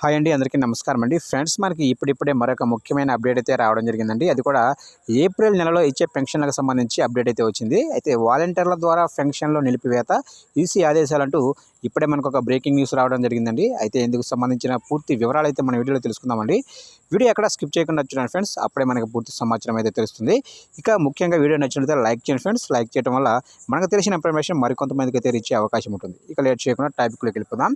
Hi అండి, అందరికీ నమస్కారం అండి. ఫ్రెండ్స్, మనకి ఇప్పుడిప్పుడే మరొక ముఖ్యమైన అప్డేట్ అయితే రావడం జరిగిందండి. అది కూడా ఏప్రిల్ నెలలో ఇచ్చే పెన్షన్లకు సంబంధించి అప్డేట్ అయితే వచ్చింది. అయితే వాలంటీర్ల ద్వారా పెన్షన్లో నిలిపివేత, ఈసీ ఆదేశాలంటూ ఇప్పుడే మనకు ఒక బ్రేకింగ్ న్యూస్ రావడం జరిగిందండి. అయితే ఇందుకు సంబంధించిన పూర్తి వివరాలు అయితే మన వీడియోలో తెలుసుకుందామండి. వీడియో ఎక్కడ స్కిప్ చేయకుండా చూడండి ఫ్రెండ్స్, అప్పుడే మనకు పూర్తి సమాచారం అయితే తెలుస్తుంది. ఇక ముఖ్యంగా వీడియో నచ్చినట్లయితే లైక్ చేయండి ఫ్రెండ్స్. లైక్ చేయడం వల్ల మనకు తెలిసిన ఇన్ఫర్మేషన్ మరికొంతమందికి అయితే రీచ్ అవకాశం ఉంటుంది. ఇక లేట్ చేయకుండా టాపిక్లోకి వెళ్ళిపోదాం.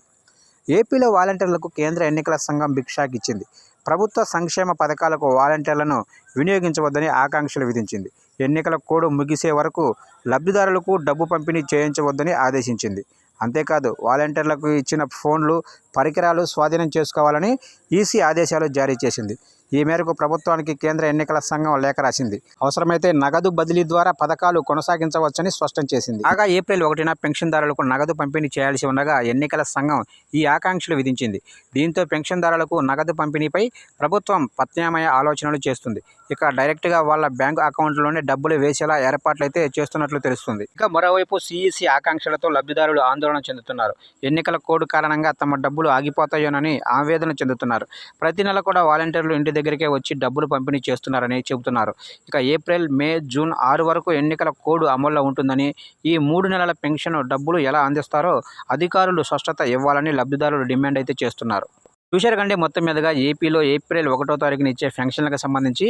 ఏపీలో వాలంటీర్లకు కేంద్ర ఎన్నికల సంఘం బిగ్ షాక్ ఇచ్చింది. ప్రభుత్వ సంక్షేమ పథకాలకు వాలంటీర్లను వినియోగించవద్దని ఆకాంక్షలు విధించింది. ఎన్నికల కోడ్ ముగిసే వరకు లబ్ధిదారులకు డబ్బు పంపిణీ చేయించవద్దని ఆదేశించింది. అంతేకాదు, వాలంటీర్లకు ఇచ్చిన ఫోన్లు, పరికరాలు స్వాధీనం చేసుకోవాలని ఈసీ ఆదేశాలు జారీ చేసింది. ఈ మేరకు ప్రభుత్వానికి కేంద్ర ఎన్నికల సంఘం లేఖ రాసింది. అవసరమైతే నగదు బదిలీ ద్వారా పథకాలు కొనసాగించవచ్చని స్పష్టం చేసింది. కాగా ఏప్రిల్ 1న పెన్షన్దారులకు నగదు పంపిణీ చేయాల్సి ఉండగా ఎన్నికల సంఘం ఈ ఆకాంక్షలు విధించింది. దీంతో పెన్షన్దారులకు నగదు పంపిణీపై ప్రభుత్వం ప్రత్యామ్నాయ ఆలోచనలు చేస్తుంది. ఇక డైరెక్ట్గా వాళ్ళ బ్యాంకు అకౌంట్లోనే డబ్బులు వేసేలా ఏర్పాట్లయితే చేస్తున్నట్లు తెలుస్తుంది. ఇక మరోవైపు సిఈసి ఆకాంక్షలతో లబ్ధిదారులు ఆందోళన చెందుతున్నారు. ఎన్నికల కోడ్ కారణంగా తమ డబ్బులు ఆగిపోతాయోనని ఆవేదన చెందుతున్నారు. ప్రతి నెల కూడా వాలంటీర్లు ఇంటి దగ్గరికే వచ్చి డబ్బులు పంపిణీ చేస్తున్నారని చెబుతున్నారు. ఇక ఏప్రిల్, మే, జూన్ 6 వరకు ఎన్నికల కోడ్ అమల్లో ఉంటుందని, ఈ 3 నెలల పెన్షన్ డబ్బులు ఎలా అందిస్తారో అధికారులు స్పష్టత ఇవ్వాలని లబ్ధిదారులు డిమాండ్ అయితే చేస్తున్నారు. చూశారు కంటే మొత్తం మీదుగా ఏపీలో ఏప్రిల్ 1వ తారీఖున ఇచ్చే పెన్షన్లకు సంబంధించి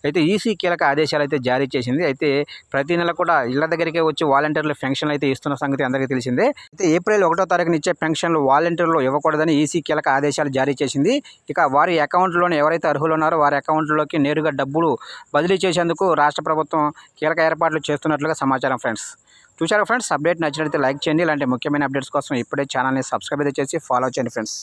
అయితే ఈసీ కీలక ఆదేశాలు అయితే జారీ చేసింది. అయితే ప్రతి నెల కూడా ఇళ్ల దగ్గరికే వచ్చి వాలంటీర్లు పెన్షన్లు అయితే ఇస్తున్న సంగతి అందరికీ తెలిసిందే. అయితే ఏప్రిల్ 1వ తారీఖున ఇచ్చే పెన్షన్లు వాలంటీర్లు ఇవ్వకూడదని ఈసీ కీలక ఆదేశాలు జారీ చేసింది. ఇక వారి అకౌంట్లోనే ఎవరైతే అర్హులు ఉన్నారో వారి అకౌంట్లోకి నేరుగా డబ్బులు బదిలీ చేసేందుకు రాష్ట్ర ప్రభుత్వం కీలక ఏర్పాట్లు చేస్తున్నట్లుగా సమాచారం. ఫ్రెండ్స్, చూశారు ఫ్రెండ్స్, అప్డేట్ నచ్చినట్లయితే లైక్ చేయండి. ఇలాంటి ముఖ్యమైన అప్డేట్స్ కోసం ఇప్పుడే ఛానల్ని సబ్స్క్రైబ్ చేసి ఫాలో చేయండి ఫ్రెండ్స్.